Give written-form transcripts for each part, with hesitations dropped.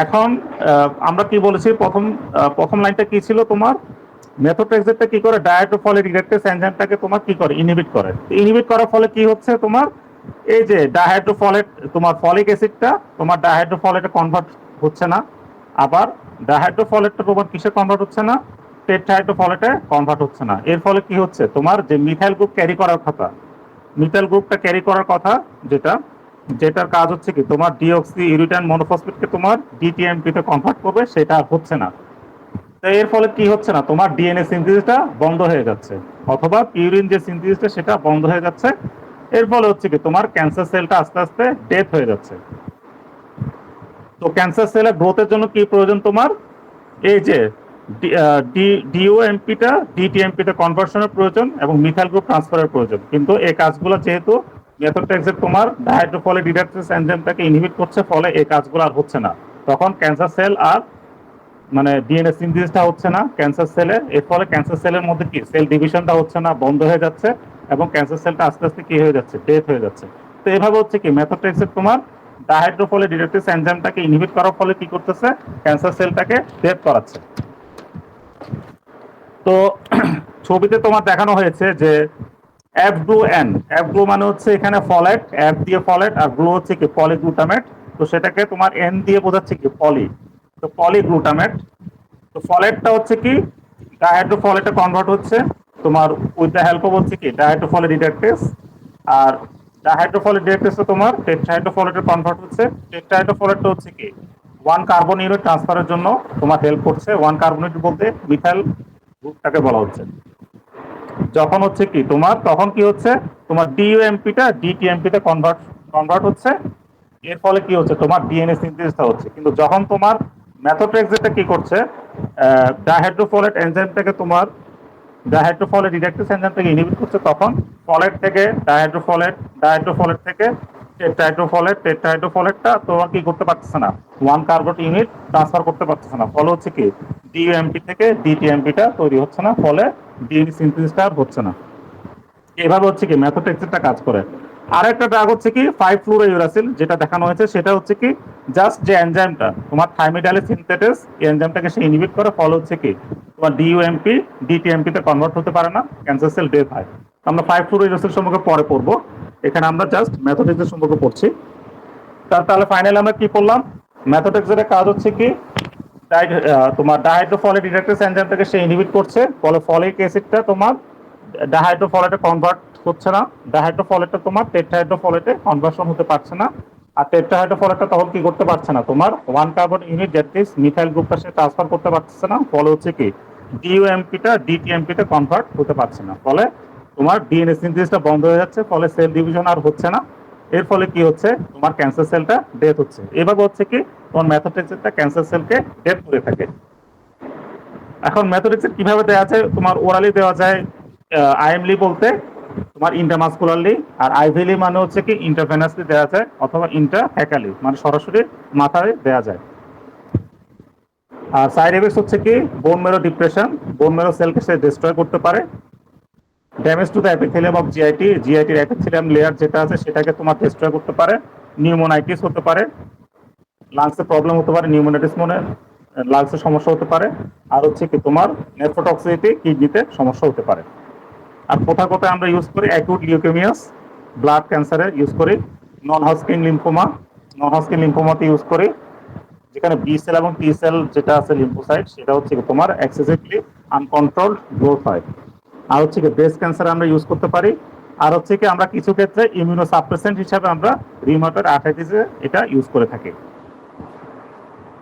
এখন আমরা কি বলেছি, প্রথম লাইনটা কি ছিল তোমার? মেথোট্রেক্সেটটা কি করে, ডায়াটোফলিক রিডাক্টেজ এনজাইমটাকে তোমার কি করে, ইনহিবিট করে। ইনহিবিট করার ফলে কি হচ্ছে তোমার, এই যে ডাইহাইড্রোফলেট, তোমার ফলিক অ্যাসিডটা তোমার ডাইহাইড্রোফলেটে কনভার্ট হচ্ছে না। আবার ডাইহাইড্রোফলেটটা তোমার কিসে কনভার্ট হচ্ছে না, টেট্রাহাইড্রোফলেটে কনভার্ট হচ্ছে না। এর ফলে কি হচ্ছে, তোমার যে মিথাইল গ্রুপ ক্যারি করার কথা, মিথাইল গ্রুপটা ক্যারি করার কথা, যেটা যেটার কাজ হচ্ছে কি তোমার ডিঅক্সি ইউরিটাইন মনোফসফেটকে তোমার ডিটিএমপি তে কনভার্ট করবে, সেটা হচ্ছে না। তো এর ফলে কি হচ্ছে না, তোমার ডিএনএ সিনথেসিসটা বন্ধ হয়ে যাচ্ছে, অথবা পিউরিন যে সিনথেসিসটা সেটা বন্ধ হয়ে যাচ্ছে। এর ফলে হচ্ছে কি তোমার ক্যান্সার সেলটা আস্তে আস্তে ডেথ হয়ে যাচ্ছে। তো ক্যান্সার সেলের গ্রোথের জন্য কি প্রয়োজন তোমার, এই যে ডিওএমপিটা ডিটিএমপিতে কনভার্সনের প্রয়োজন এবং মিথাইল গ্রুপ ট্রান্সফারের প্রয়োজন। কিন্তু এই কাজগুলো যেহেতু মেথোট্রেক্সেট তোমার ডাইহাইড্রোফলিক রিডাক্টেজ এনজাইমটাকে ইনহিবিট করছে, ফলে এই কাজগুলো আর হচ্ছে না। তখন ক্যান্সার সেল আর মানে ডিএনএ সিনথেসিসটা হচ্ছে না ক্যান্সার সেলে। এর ফলে ক্যান্সার সেলের মধ্যে কি সেল ডিভিশনটা হচ্ছে না, বন্ধ হয়ে যাচ্ছে, এবং ক্যান্সার সেলটা আস্তে আস্তে কি হয়ে যাচ্ছে, ডেথ হয়ে যাচ্ছে। তো এভাবে হচ্ছে কি মেথোট্রেক্সেট তোমার ডাইহাইড্রোফলিক রিডাক্টেজ এনজাইমটাকে ইনহিবিট করার ফলে কি করতেছে, ক্যান্সার সেলটাকে ডেথ করাচ্ছে। তো ছবিতে তোমার দেখানো হয়েছে যে F glue N, F glue মানে হচ্ছে এখানে ফলেট, এফ দিয়ে ফলেট, আর গ্লু হচ্ছে কি পলিগ্লুটামেট। তো সেটাকে তোমার এন দিয়ে বোঝাচ্ছে কি পলি, তো পলিগ্লুটামেট। তো ফলেটটা হচ্ছে কি ডাইহাইড্রোফলেটে কনভার্ট হচ্ছে তোমার উইথ দ্য হেল্প অফ হচ্ছে কি ডাইহাইড্রোফলেট রিডাক্টেজ। আর ডাইহাইড্রোফলেট রিডাক্টেজটা তোমার টেট্রাহাইড্রোফলেটে কনভার্ট হচ্ছে। টেট্রাহাইড্রোফলেটটা হচ্ছে কি ওয়ান কার্বন ইউনিট ট্রান্সফারের জন্য তোমার হেল্প করছে। ওয়ান কার্বন ইউনিট বলতে মিথাইল গ্রুপটাকে বলা হচ্ছে। যখন হচ্ছে কি তোমার, তখন কি হচ্ছে তোমার ডিইউএমপিটা ডিটিএমপিতে কনভার্ট কনভার্ট হচ্ছে। এর ফলে কি হচ্ছে তোমার ডিএনএ সিনথেসিসটা হচ্ছে। কিন্তু যখন তোমার মেথোট্রেক্সেটটা কি করছে, ডাইহাইড্রোফোলেট এনজাইমটাকে তোমার ডাইহাইড্রোফলেট রিডাক্টেজ এনজাইমটাকে ইনহিবিট করছে, তখন ফলেট থেকে ডাইহাইড্রোফলেট, ডাইহাইড্রোফলেট থেকে টেট্রাহাইড্রোফলেট, টেট্রাহাইড্রোফলেটটা তোমার কি করতে পারতেছে না, ওয়ান কার্বন ইউনিট ট্রান্সফার করতে পারতেছে না। ফলে হচ্ছে কি ডিইউএমপি থেকে ডিটিএমপিটা তৈরি হচ্ছে না, ফলে ডিএনএ সিনথেসিসটা আর হচ্ছে না। এভাবে হচ্ছে কি মেথোট্রেক্সেটটা কাজ করে। আরেকটা ড্রাগ হচ্ছে কি 5-ফ্লুরোইউরাসিল, যেটা দেখানো হয়েছে সেটা হচ্ছে কি জাস্ট যে এনজাইমটা তোমার থাইমিডাইল সিনথেটেস, এই এনজাইমটাকে সে ইনহিবিট করে, ফলে হচ্ছে কি তোমার ডিইউএমপি ডিটিএমপি তে কনভার্ট হতে পারে না, ক্যান্সার সেল ডেথ হয়। আমরা 5-ফ্লুরোইউরাসিল সম্পর্কে পরে পড়বো, এখানে আমরা জাস্ট মেথোট্রেক্সেট সম্পর্কে পড়ছি। তাহলে ফাইনালি আমরা কি পড়লাম, মেথোট্রেক্সেটের কাজ হচ্ছে কি তোমার ডাইহাইড্রোফলেট রিডাক্টেজ এনজাইমটাকে সে ইনহিবিট করছে, ফলে ফলিক অ্যাসিডটা তোমার ডাইহাইড্রোফলেটে কনভার্ট হচ্ছে না, ডাইহাইড্রোফলেটটা তোমার টেট্রাহাইড্রোফলেটে কনভার্সন হতে পারছে না। আর টেট্রাহাইড্রোফলেটটা তখন কি করতে পারছে না, তোমার one carbon unit that is methyl গ্রুপটা সে ট্রান্সফার করতে পারছে না। ফলে হচ্ছে কি ডিইউএমপিটা ডিটিএমপিতে কনভার্ট হতে পারছে না, ফলে তোমার ডিএনএ সিনথেসিসটা বন্ধ হয়ে যাচ্ছে, ফলে সেল ডিভিশন আর হচ্ছে না। এর ফলে কি হচ্ছে তোমার ক্যান্সার সেলটা ডেথ হচ্ছে। এভাবে হচ্ছে কি তোমার মেথোট্রেক্সেটটা ক্যান্সার সেলকে ডেথ করে থাকে। এখন মেথোট্রেক্সেট কিভাবে দেওয়া যায়, তোমার ওরালি দেওয়া যায় আইএমলি বলতে তোমার ইন্টারমাসকুলারলি, আর আইভিলি মানে হচ্ছে কি ইন্টারভেনাসলি দেওয়া যায়, অথবা ইন্টারহ্যাকালি মানে সরাসরি মাথায় দেওয়া যায়। আর সাইড এফেক্টস হচ্ছে কি বোন মেরো ডিপ্রেশন, বোন মেরো সেলকে সে ডিস্ট্রয় করতে পারে, damage to the epithelium of GIT, জিআইটির এপিথেলিয়াম লেয়ার যেটা আছে সেটাকে তোমার ডিস্ট্রয় করতে পারে, নিউমোনাইটিস হতে পারে, লাংসের প্রবলেম হতে পারে, নিউমোনাইটিস মনে লাংসের সমস্যা হতে পারে, আর হচ্ছে কি তোমার নেফ্রোটক্সিসিটি কিডনিতে সমস্যা হতে পারে। আর কোথায় কোথায় আমরা ইউজ করি, অ্যাকিউট লিউকেমিয়াস ব্লাড ক্যান্সারে ইউজ করি, non Hodgkin lymphoma, non Hodgkin লিম্ফোমাতে ইউজ করি, যেখানে বি সেল এবং টি সেল যেটা আছে লিম্ফোসাইট সেটা হচ্ছে কি তোমার এক্সেসিভলি আনকন্ট্রোলড গ্রোথ হয়। আর হচ্ছে কি ব্রেস্ট ক্যান্সার আমরা ইউজ করতে পারি। আর হচ্ছে কি আমরা কিছু ক্ষেত্রে ইমিউনোসাপ্রেসেন্ট হিসাবে আমরা রিউমাটয়েড আর্থ্রাইটিসে এটা ইউজ করে থাকি।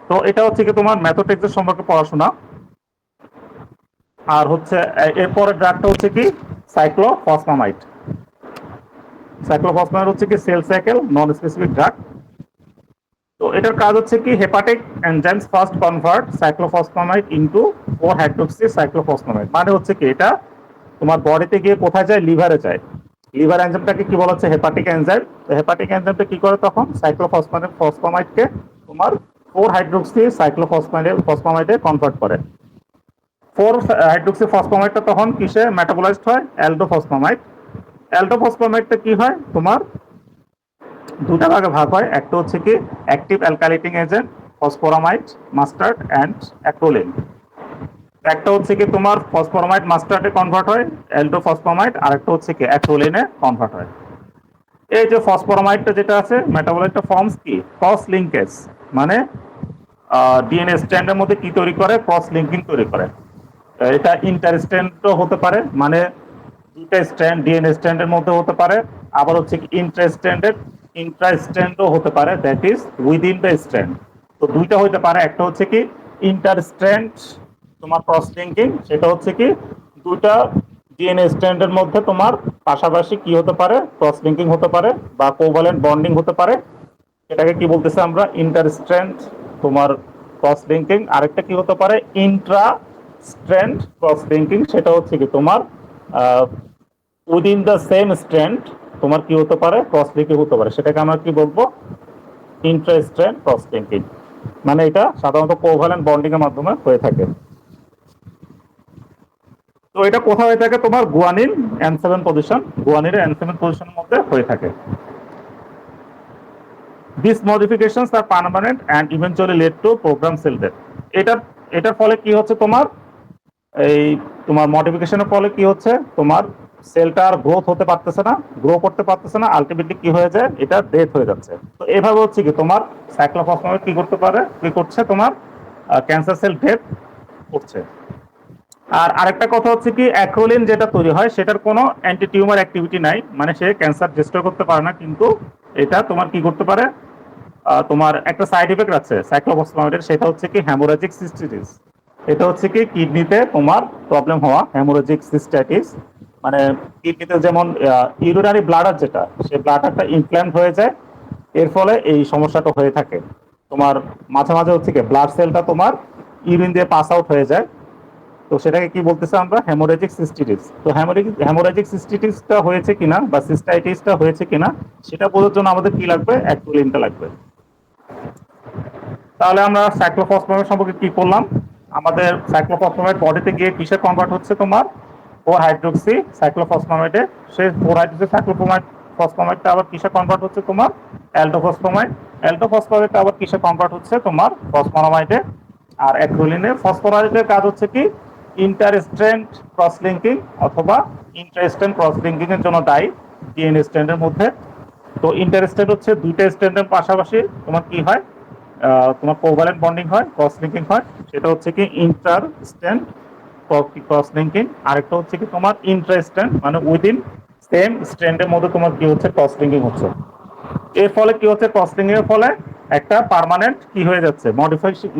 তো এটা হচ্ছে কি তোমার মেথোট্রেক্সের সম্পর্কে পড়াশোনা। আর হচ্ছে এরপরের ড্রাগটা হচ্ছে কি সাইক্লোফসফামাইড। সাইক্লোফসফামাইড হচ্ছে কি cell cycle non specific drug. তো এটার কাজ হচ্ছে কি hepatic enzymes first convert cyclophosphamide into 4 hydroxy cyclophosphamide. মানে হচ্ছে কি এটা তোমার বডিতে গিয়ে কোথায় যায়, লিভারে যায়। লিভার এনজাইমটাকে কি বলা হচ্ছে, হেপাটিক এনজাইম। তো হেপাটিক এনজাইমটা কি করে তখন সাইক্লোফসফামাইডকে তোমার 4 হাইড্রোক্সি সাইক্লোফসফামাইডে কনভার্ট করে। 4 হাইড্রোক্সি ফসফামাইডটা তখন কিসে মেটাবোলাইজড হয়, অ্যালডোফসফামাইড। অ্যালডোফসফামাইডটা কি হয় তোমার দুটা ভাগে ভাগ হয়, একটা হচ্ছে কি active alkylating agent, phosphoramide mustard and acrolein. একটা হচ্ছে কি তোমার ফসফরামাইড মাস্টার্ডে কনভার্ট হয় অ্যালডোফসফামাইড, আর একটা হচ্ছে কি অ্যাক্রোলিনে কনভার্ট হয়। এই যে ফসফরামাইডটা যেটা আছে মেটাবলাইটটা ফর্মস কি ক্রস লিঙ্কেজ, মানে ডিএনএ স্ট্র্যান্ডের মধ্যে কি তৈরি করে ক্রস লিঙ্কিং তৈরি করে। এটা ইন্টার স্ট্র্যান্ডও হতে পারে, মানে দুইটা স্ট্র্যান্ড ডিএনএ স্ট্র্যান্ডের মধ্যে হতে পারে, আবার হচ্ছে কি ইন্ট্রা স্ট্র্যান্ডও হতে পারে, that is within the strand. তো দুইটা হতে পারে, একটা হচ্ছে কি ইন্টার স্ট্র্যান্ড তোমার ক্রস লিঙ্কিং, সেটা হচ্ছে কি দুইটা ডিএনএ স্ট্র্যান্ডের মধ্যে তোমার পাশাপাশি কি হতে পারে ক্রস লিঙ্কিং হতে পারে বা কোভালেন্ট বন্ডিং হতে পারে, এটাকে কি বলতেছে আমরা ইন্টার স্ট্র্যান্ড তোমার ক্রস লিঙ্কিং। আরেকটা কি হতে পারে ইন্ট্রা স্ট্র্যান্ড ক্রস লিঙ্কিং, সেটা হচ্ছে কি তোমার উইদিন দ্য সেম স্ট্র্যান্ড তোমার কি হতে পারে ক্রস লিঙ্কিং হতে পারে, সেটাকে আমরা কি বলবো ইন্ট্রা স্ট্র্যান্ড ক্রস লিঙ্কিং। মানে এটা সাধারণত কোভালেন্ট বন্ডিং এর মাধ্যমে হয়ে থাকে। তো এটা কোথায় হয়ে থাকে তোমার গুয়ানিন N7 পজিশন, গুয়ানিনের N7 পজিশনের মধ্যে হয়ে থাকে। These modifications are permanent and eventually lead to program cell death. এটার ফলে কি হচ্ছে তোমার এই তোমার মডিফিকেশনের ফলে কি হচ্ছে তোমার সেলটা আর গ্রোথ হতে পারতেছে না, গ্রো করতে পারতেছে না, আলটিমেটলি কি হয়ে যায় এটা ডেথ হয়ে যাচ্ছে। তো এভাবে হচ্ছে কি তোমার সাইক্লোফসফেট কি করতে পারে কি করছে তোমার ক্যান্সার সেল ডেথ করছে। আর আরেকটা কথা হচ্ছে কি অ্যাক্রোলিন যেটা তৈরি হয় সেটার কোনো অ্যান্টি টিউমার অ্যাক্টিভিটি নাই, মানে সে ক্যান্সার ডিস্ট্রয় করতে পারে না, কিন্তু এটা তোমার কি করতে পারে তোমার একটা সাইড ইফেক্ট আছে সাইক্লোফসফেটের, সেটা হচ্ছে কি হ্যামোরাজিক সিস্টাইটিস। এটা হচ্ছে কি কিডনিতে তোমার প্রবলেম হওয়া হ্যামোরাজিক সিস্টাইটিস, মানে কিডনিতে যেমন ইউরিনারি ব্লাডার যেটা সেই ব্লাডারটা ইনফ্ল্যাম হয়ে যায়, এর ফলে এই সমস্যাটা হয়ে থাকে। তোমার মাঝে মাঝে হচ্ছে কি ব্লাড সেলটা তোমার ইউরিন দিয়ে পাস আউট হয়ে যায়, তো সেটাকে কি বলতেছে আমরা হেমোরেজিক সিস্টাইটিস। তো হেমোরেজিক সিস্টাইটিসটা হয়েছে কিনা বা সিস্টাইটিসটা হয়েছে কিনা সেটা বোঝার জন্য আমাদের কি লাগবে অ্যাক্রোলিনটা লাগবে। তাহলে আমরা সাইক্লোফসফেট সম্পর্কে কি করলাম, আমাদের সাইক্লোফসফেট বডিতে গিয়ে কিসে কনভার্ট হচ্ছে তোমার 4 হাইড্রোক্সি সাইক্লোফসফেটে, সেই 4 হাইড্রোক্সি সাইক্লোফসফেটটা আবার কিসে কনভার্ট হচ্ছে তোমার অ্যালডোফসফেট, অ্যালডোফসফেটটা আবার কিসে কনভার্ট হচ্ছে তোমার ফসফরামাইডে। আর অ্যাক্রোলিনে ফসফরাইডের কাজ হচ্ছে কি ইন্টার স্ট্র্যান্ড ক্রস লিঙ্কিং অথবা ইন্টার স্ট্র্যান্ড ক্রস লিঙ্কিং এর জন্য দায়ী ডিএনএ স্ট্র্যান্ডের মধ্যে। তো ইন্টার স্ট্র্যান্ড হচ্ছে দুইটা স্ট্র্যান্ডের পাশাপাশি তোমার কি হয় তোমার কোভালেন্ট বন্ডিং হয় ক্রস লিঙ্কিং হয়, সেটা হচ্ছে কি ইন্টার স্ট্র্যান্ড ক্রস লিঙ্কিং। আরেকটা হচ্ছে কি তোমার ইন্ট্রা স্ট্র্যান্ড, মানে উইদিন সেম স্ট্র্যান্ডের মধ্যে তোমার কি হচ্ছে ক্রস লিঙ্কিং হচ্ছে। এর ফলে কি হচ্ছে ক্রস লিঙ্কিং এর ফলে একটা পার্মানেন্ট কি হয়ে যাচ্ছে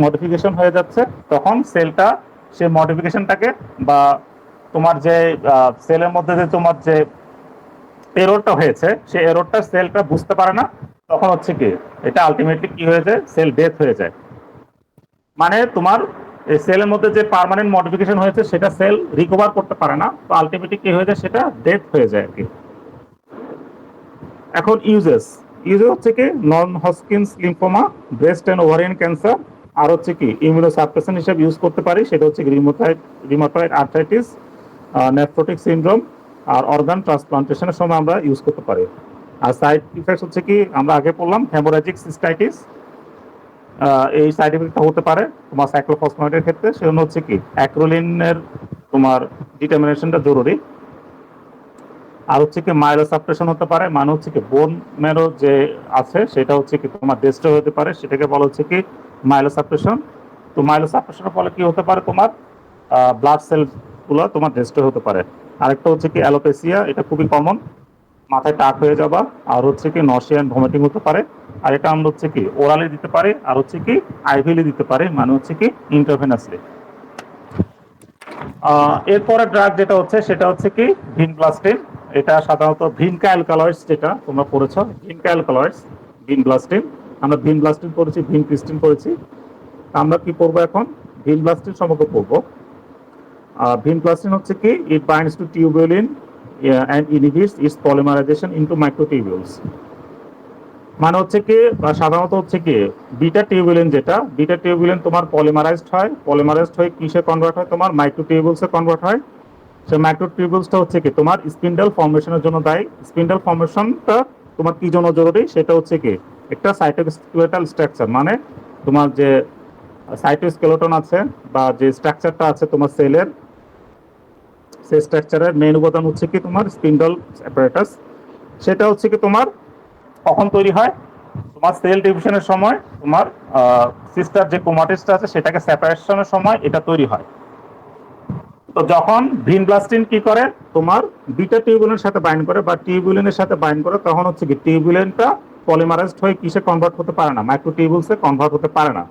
মডিফিকেশন হয়ে যাচ্ছে, তখন সেলটা সেই মডিফিকেশনটাকে বা তোমার যে সেলের মধ্যে যে তোমার যে এররটা হয়েছে সেই এররটা সেলটা বুঝতে পারে না, তখন হচ্ছে কি এটা আলটিমেটলি কি হয়ে যায় সেল ডেথ হয়ে যায়। মানে তোমার এই সেলের মধ্যে যে পার্মানেন্ট মডিফিকেশন হয়েছে সেটা সেল রিকভার করতে পারে না, তো আলটিমেটলি কি হয়ে যায় সেটা ডেথ হয়ে যায় আর কি। এখন ইউজেস হচ্ছে কি non Hodgkin's lymphoma, breast and ovarian cancer, আর হচ্ছে কি ইমিউনোসাপ্রেশন হিসেবে ইউজ করতে পারি, সেটা হচ্ছে রিউমাটয়েড আর্থ্রাইটিস, নেফ্রোটিক সিনড্রোম, আর অর্গান ট্রান্সপ্লান্টেশনের সময় আমরা ইউজ করতে পারি। আর সাইড ইফেক্টস হচ্ছে কি আমরা আগে বললাম হেমোরাজিক সিস্টাইটিস, এই সাইড ইফেক্টটা হতে পারে তোমার সাইক্লোফসফেটের ক্ষেত্রে, সেজন্য হচ্ছে কি অ্যাক্রোলিনের তোমার ডিটারমিনেশনটা জরুরি। আর হচ্ছে কি মাইলোসাপ্রেশন হতে পারে, মানে হচ্ছে কি বোন ম্যারো যে আছে সেটা হচ্ছে কি তোমার ডিস্ট্রয় হতে পারে, সেটাকে বলা হচ্ছে কি মাইলোসাপ্রেশন। তো মাইলোসাপ্রেশনের ফলে কি হতে পারে তোমার ব্লাড সেল গুলো তোমার ডিস্ট্রয় হতে পারে। আরেকটা হচ্ছে কি অ্যালোপেসিয়া, এটা খুবই কমন, মাথায় টাক হয়ে যাওয়া, আর হচ্ছে কি নশিয়া এন্ড ভমিটিং হতে পারে। আর এটা আমরা হচ্ছে কি ওরালি দিতে পারি, আর হচ্ছে কি আইভিলি দিতে পারি, মানে হচ্ছে কি ইন্টারভেনাসলি। এরপরে ড্রাগ যেটা হচ্ছে সেটা হচ্ছে কি ভিনব্লাস্টিন। এটা সাধারণত ভিনকা অ্যালকালয়েডস, যেটা তোমরা পড়েছ ভিনকা অ্যালকালয়েডস, ভিনব্লাস্টিন। আমরা ভিনব্লাস্টিন পড়েছি, ভিনক্রিস্টিন পড়েছি, আমরা কি করবো এখন ভিনব্লাস্টিন সম্পর্কে পড়বো। ভিনব্লাস্টিন হচ্ছে কি it binds to tubulin and inhibits its polymerization into microtubules, মানে হচ্ছে কি সাধারণত হচ্ছে কি বিটা টিউবুলিন, যেটা বিটা টিউবুলিন তোমার পলিমারাইজড হয়ে কিসে কনভার্ট হয় তোমার মাইক্রোটিউবুলসে কনভার্ট হয়। সেই মাইক্রোটিউবুলসটা হচ্ছে কি তোমার স্পিন্ডল ফর্মেশনের জন্য দায়ী। স্পিন্ডল ফর্মেশনটা তোমার কি জন্য জরুরি, সেটা হচ্ছে কি একটা সাইটোস্কেলেটাল স্ট্রাকচার, মানে তোমার যে সাইটোস্কেলেটন আছে বা যে স্ট্রাকচারটা আছে তোমার সেলের, সেই স্ট্রাকচারের মেইন উপাদান হচ্ছে কি তোমার স্পিন্ডল অ্যাপারেটাস। সেটা হচ্ছে কি তোমার কখন তৈরি হয়, তোমার সেল ডিভিশনের সময়, তোমার সিস্টার যে ক্রোমাটিসটা আছে সেটাকে সেপারেশনের সময় এটা তৈরি হয়। তো যখন ভিনব্লাস্টিন কি করে, তোমার বিটা টিউবুলিনের সাথে বাইন্ড করে বা টিউবুলিনের সাথে বাইন্ড করে, তখন হচ্ছে কি টিউবুলিনটা পলিমারাইজড হয়ে কিসে কনভার্ট হতে পারে না, মাইক্রোটিউবুলসে কনভার্ট হতে পারে না।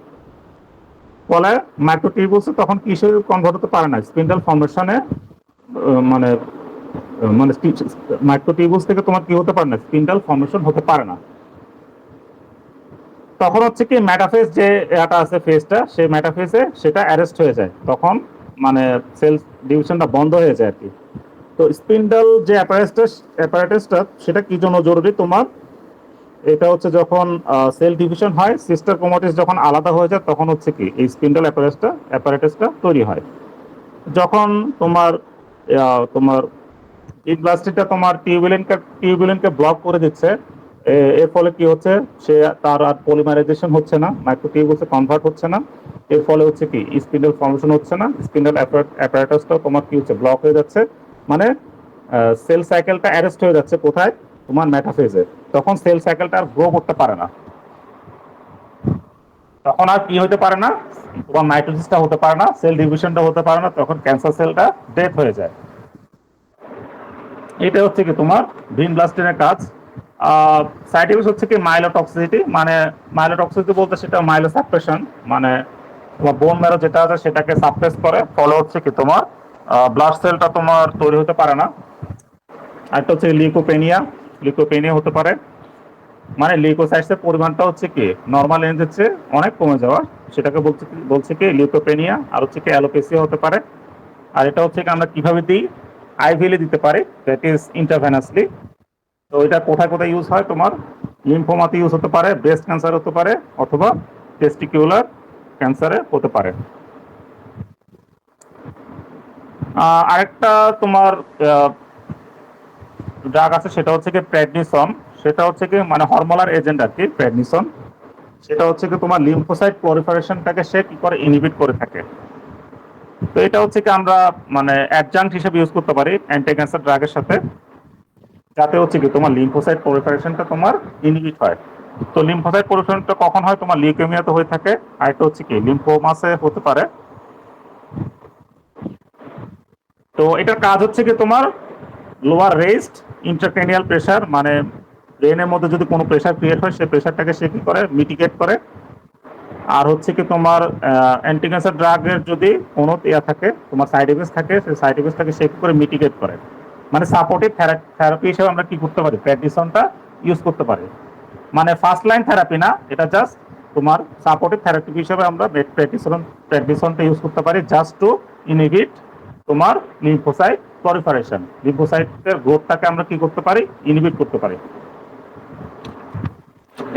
ফলে মাইক্রোটিউবুলসে তখন কিসে কনভার্ট হতে পারে না, স্পিন্ডল ফর্মেশনে, মানে মানে মাইক্রোটিউবুলস থেকে তোমার কি হতে পারে না, স্পিন্ডল ফর্মেশন হতে পারে না। তখন হচ্ছে কি মেটাফেজ যে এটা আছে ফেজটা, সেই মেটাফেজে সেটা অ্যারেস্ট হয়ে যায়, তখন মানে সেল ডিভিশনটা বন্ধ হয়ে যায় আর কি। তো স্পিন্ডল যে অ্যাপারেটাসটা সেটা কি জন্য জরুরি তোমার, এটা হচ্ছে যখন সেল ডিভিশন হয়, সিস্টার ক্রোমাটিস যখন আলাদা হয়ে যায়, তখন হচ্ছে কি এই স্পিন্ডল অ্যাপারেটাসটা তৈরি হয়। যখন তোমার তোমার ইনব্লাস্টিকটা তোমার টিউবুলিনকে ব্লক করে দিচ্ছে, এর ফলে কি হচ্ছে, সে তার আর পলিমারাইজেশন হচ্ছে না, মাইক্রোটিউবুলসে কনভার্ট হচ্ছে না। এর ফলে হচ্ছে কি স্পিন্ডল ফর্মেশন হচ্ছে না, স্পিন্ডল অ্যাপারেটাসটাও তোমার কি হচ্ছে, ব্লক হয়ে যাচ্ছে। মানে সেল সাইকেলটা অ্যারেস্ট হয়ে যাচ্ছে কোথায়, তোমার মেটাফেজে। তখন সেল সাইকেলটা আর গ্রো করতে পারে না, তখন আর কি হতে পারে না, তোমার মাইটোসিসটা হতে পারে না, সেল ডিভিশনটা হতে পারে না, তখন ক্যান্সার সেলটা ডেথ হয়ে যায়। এটা হচ্ছে কি তোমার ভিনব্লাস্টিনের কাজ। সাইড ইফেক্ট হচ্ছে কি মাইলোটক্সিসিটি, মানে মাইলোটক্সিসিটি বলতে সেটা মাইলোসাপ্রেশন, মানে তোমার বোন ম্যারো যেটা আছে সেটাকে সাপ্রেস করে, ফলে হচ্ছে কি তোমার ব্লাড সেলটা তোমার তৈরি হতে পারে না। আরেকটা হচ্ছে লিউকোপেনিয়া হতে পারে, মানে লিউকোসাইটসের পরিমাণটা হচ্ছে কি নর্মাল রেঞ্জের চেয়ে অনেক কমে যাওয়া, সেটাকে বলছে কি লিউকোপেনিয়া। আর হচ্ছে কি অ্যালোপেসিয়া হতে পারে। আর এটা হচ্ছে কি আমরা কিভাবে দিই, আইভিএলে দিতে পারি, দ্যাট ইজ ইন্টারভেনাসলি। তো এটা কোথায় কোথায় ইউজ হয়, তোমার লিম্ফোমাতে ইউজ হতে পারে, ব্রেস্ট ক্যান্সার হতে পারে, অথবা টেস্টিকিউলার ক্যান্সারে হতে পারে। আরেকটা তোমার ড্রাগ আছে, সেটা হচ্ছে কি প্রেডনিসন। সেটা হচ্ছে কি মানে হরমোনাল এজেন্ট আর কি প্রেডনিসন। সেটা হচ্ছে কি তোমার লিম্ফোসাইট প্রলিফারেশনটাকে সে কি করে, ইনহিবিট করে থাকে। তো এটা হচ্ছে কি আমরা মানে অ্যাডজাঙ্ক্ট হিসেবে ইউজ করতে পারি অ্যান্টি ক্যান্সার ড্রাগের সাথে, যাতে হচ্ছে কি তোমার লিম্ফোসাইট প্রলিফারেশনটা তোমার ইনহিবিট হয়। তো লিম্ফোসাইট প্রলিফারেশনটা কখন হয়, তোমার লিউকেমিয়াতে হয়ে থাকে, আর এটা হচ্ছে কি লিম্ফোমাসে হতে পারে। তো এটার কাজ হচ্ছে কি তোমার লোয়ার রেস্ট ইন্ট্রাক্রেনিয়াল প্রেশার, মানে ব্রেনের মধ্যে যদি কোনো প্রেশার ক্রিয়েট হয়, সেই প্রেশারটাকে সে কি করে, মিটিগেট করে। আর হচ্ছে কি তোমার অ্যান্টি ক্যান্সার ড্রাগের যদি কোনো ইয়া থাকে, তোমার সাইড এফেক্টস থাকে, সেই সাইড এফেক্টসটাকে সে কি করে, মিটিগেট করে। মানে সাপোর্টিভ থেরাপি হিসেবে আমরা কি করতে পারি, প্রেডনিসনটা ইউজ করতে পারি। মানে ফার্স্ট লাইন থেরাপি না, এটা জাস্ট তোমার সাপোর্টিভ থেরাপি হিসেবে আমরা প্রেডনিসনটা ইউজ করতে পারি, জাস্ট টু ইনহিবিট তোমার লিম্ফোসাইট প্রলিফারেশন, লিম্ফোসাইটের গ্রোথটাকে আমরা কি করতে পারি, ইনহিবিট করতে পারি।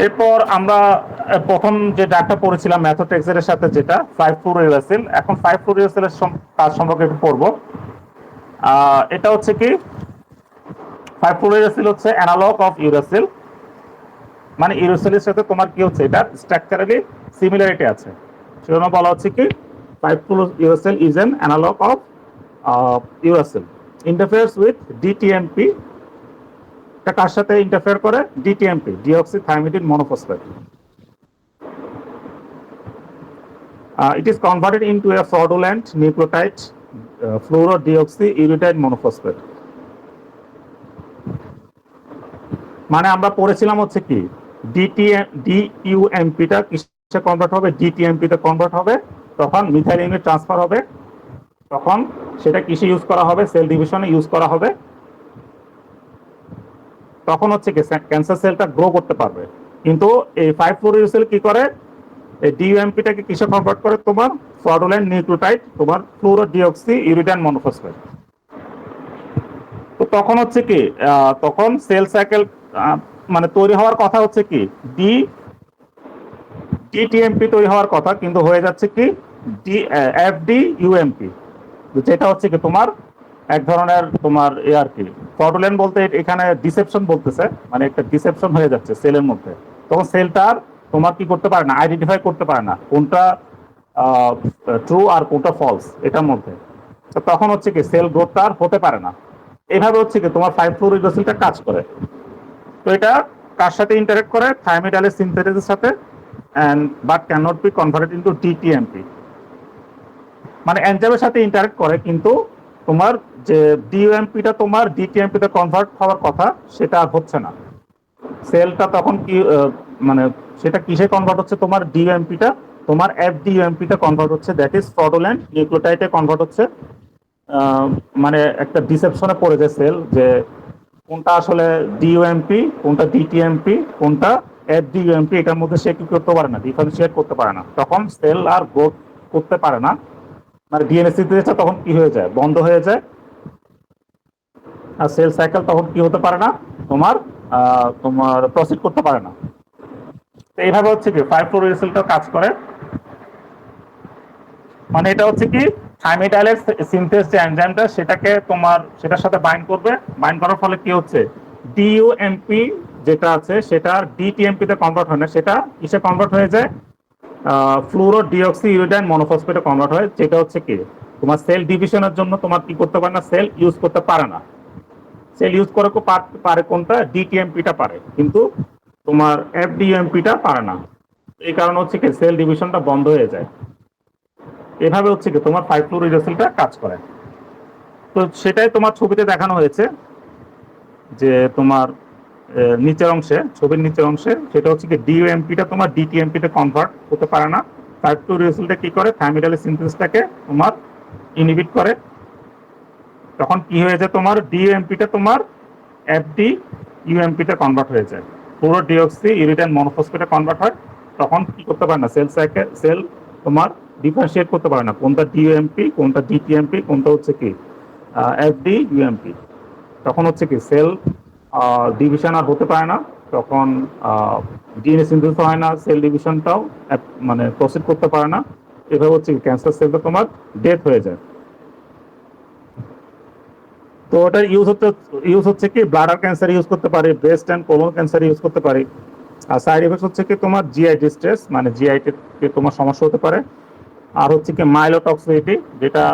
এরপর আমরা প্রথম যে ডাকটা পড়েছিলাম ম্যাথোট্রেক্সের সাথে, যেটা 5-ফ্লুরোইউরাসিল। এখন 5-ফ্লুরোইউরাসিলের কাজ সম্পর্কে একটু পড়বো। এটা হচ্ছে কি 5-ফ্লুরোইউরাসিল হচ্ছে অ্যানালগ অফ ইউরাসিল, মানে ইউরাসিলের সাথে তোমার কি হচ্ছে, এটা স্ট্রাকচারালি সিমিলারিটি আছে, সেজন্য বলা হচ্ছে কি five fluorouracil is an analog of uracil, interferes with dTMP. এটা কার সাথে ইন্টারফেয়ার করে, dTMP, deoxythymidine monophosphate. It is converted into a fraudulent nucleotide, fluorodeoxyuretide monophosphate. মানে আমরা পড়েছিলাম হচ্ছে কি ডিইউএমপিটা কিসে কনভার্ট হবে, ডিটিএমপিতে কনভার্ট হবে, তখন মিথাইলিনে ট্রান্সফার হবে, তখন সেটা কিসে ইউজ করা হবে, সেল ডিভিশনে ইউজ করা হবে। তখন হচ্ছে কি ক্যান্সার সেলটা গ্রো করতে পারবে। কিন্তু এই 5-ফ্লুরোইউরাসিল কি করে, এই ডিইউএমপিটাকে কিসে কনভার্ট করে, তোমার ফ্রডুলেন্ট নিউক্লিওটাইড, তোমার ফ্লুরোডিঅক্সিইউরেটাইন মনোফসফেট। তো তখন হচ্ছে কি তখন সেল সাইকেল মানে তৈরি হওয়ার কথা হচ্ছে কি ডিটিএমপি তৈরি হওয়ার কথা, কিন্তু হয়ে যাচ্ছে কি এফডিইউএমপি, যেটা হচ্ছে কি তোমার এক ধরনের তোমার আর কি ফ্রডুলেন্ট বলতে এখানে ডিসেপশন বলতেছে, মানে একটা ডিসেপশন হয়ে যাচ্ছে সেলের মধ্যে। তখন সেলটার তোমার কি করতে পারে না, আইডেন্টিফাই করতে পারে না কোনটা ট্রু আর কোনটা ফলস এটার মধ্যে। তো তখন হচ্ছে কি সেল গ্রোথটা আর হতে পারে না। এইভাবে হচ্ছে কি তোমার 5-fluorouracilটা কাজ করে। তো এটা কার সাথে ইন্টারেক্ট করে, থাইমিডালের সিনথেসিসের সাথে, and but can not be converted into dTMP. মানে এনজাইমের সাথে ইন্টারেক্ট করে, কিন্তু তোমার যে ডিএমপিটা তোমার ডিটিএমপিতে কনভার্ট হওয়ার কথা সেটা আর হচ্ছে না। সেলটা তখন কি মানে সেটা কিসে কনভার্ট হচ্ছে, তোমার ডিএমপিটা তোমার এফডিএমপিতে কনভার্ট হচ্ছে, দ্যাট ইজ ফ্রডুলেন্ট নিউক্লিওটাইডে কনভার্ট হচ্ছে। মানে একটা ডিসেপশনে পড়ে যায় সেল, যে কোনটা আসলে ডিইউএমপি, কোনটা ডিটিএমপি, কোনটা এফডিইউএমপি, এটার মধ্যে সে কি করতে পারে না, ডিফারেন্সিয়েট করতে পারে না। তখন সেল আর গ্রোথ করতে পারে না, মানে ডিএনএ সিনথেসিসটা তখন কি হয়ে যায়, বন্ধ হয়ে যায়। আর সেল সাইকেল তখন কি হতে পারে না, তোমার তোমার প্রসিড করতে পারে না। তো এইভাবে হচ্ছে কি 5-fluorouracilটা কাজ করে। মানে এটা হচ্ছে কি থাইমিডাইলের সিনথেস যে এনজাইমটা সেটাকে তোমার সেটার সাথে বাইন্ড করবে, বাইন্ড করার ফলে কি হচ্ছে, ডিইউএমপি যেটা আছে সেটা ডিটিএমপি তে কনভার্ট হয় না, সেটা কিসে কনভার্ট হয়ে যায়, ফ্লুরো ডিঅক্সি ইউরিডাইন মনোফসফেটে কনভার্ট হয়। যেটা হচ্ছে কি তোমার সেল ডিভিশনের জন্য তোমার কি করতে পারে না, সেল ইউজ করতে পারে না। সেল ইউজ করে পারে কোনটা, ডিটিএমপিটা পারে, কিন্তু তোমার এফডিএমপিটা পারে না। এই কারণে হচ্ছে কি সেল ডিভিশনটা বন্ধ হয়ে যায়। এভাবে হচ্ছে কি তোমার 5-fluorouracilটা কাজ করে। তো সেটাই তোমার ছবিতে দেখানো হয়েছে, যে তোমার নিচের অংশে, ছবির নিচের অংশে, সেটা হচ্ছে কি ডিএমপিটা তোমার ডিটিএমপিতে কনভার্ট হতে পারে না। 5-fluorouracilটা কি করে, থাইমিডালের সিনথেসিসটাকে তোমার ইনহিবিট করে। তখন কি হয়ে যায়, তোমার ডিএমপিটা তোমার এফডি ইউএমপিতে কনভার্ট হয়ে যায়, পুরো ডিঅক্সি ইউরিডাইন মনোফসফেটে কনভার্ট হয়। তখন কি করতে পারে না, সেল সাইকেল সেল তোমার ডিফারেন্সিয়েট করতে পারে না কোনটা ডিএমপি, কোনটা ডিটিএমপি, কোনটা হচ্ছে কি এফডি ইউএমপি। তখন হচ্ছে কি সেল ডিভিশন আর হতে পারে না, তখন ডিএনএ সিনথেসিস হয় না, সেল ডিভিশনটাও মানে প্রসিড করতে পারে না। এভাবে হচ্ছে ক্যান্সার সেলটা তোমার ডেথ হয়ে যায়। তো ওটার ইউজ হচ্ছে কি ব্লাডার ক্যান্সার ইউজ করতে পারি, breast and colon cancer use করতে পারি। আর সাইড এফেক্ট হচ্ছে কি তোমার জিআই ডিস্ট্রেস, মানে জিআইতে তোমার সমস্যা হতে পারে। আর হচ্ছে কি মাইলোটক্সিসিটি, যেটা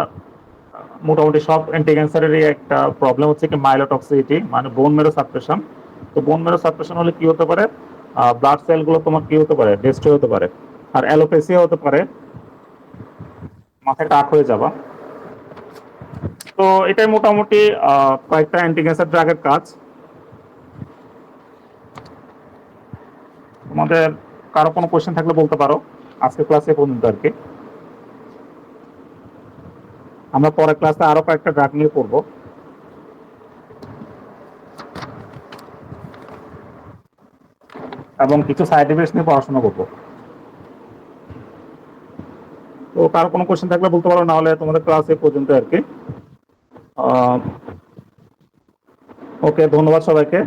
মোটামুটি সব অ্যান্টি ক্যান্সারেরই একটা প্রবলেম, হচ্ছে কি মাইলোটক্সিসিটি, মানে বোন মেরো সাপ্রেশন। তো বোন মেরো সাপ্রেশন হলে কি হতে পারে, ব্লাড সেলগুলো তোমার কি হতে পারে, ডেস্ট্রয় হতে পারে। আর অ্যালোপেসিয়া হতে পারে, মাথায় টাক হয়ে যাবা। তো এটাই মোটামুটি কয়েকটা অ্যান্টি ক্যান্সার ড্রাগের কাজ। তোমাদের কারো কোনো কোয়েশ্চেন থাকলে বলতে পারো। আজকে ক্লাসে পর্যন্ত আর কি। আমরা পরের ক্লাসে আরো কয়েকটা ড্রাগ নিয়ে পড়বো, এবং কিছু সাইড ইফেক্টস নিয়ে পড়াশোনা করবো। তো কারো কোনো কোয়েশ্চেন থাকলে বলতে পারো, না হলে তোমাদের ক্লাসে পর্যন্ত আর কি। ওকে, ধন্যবাদ সবাইকে।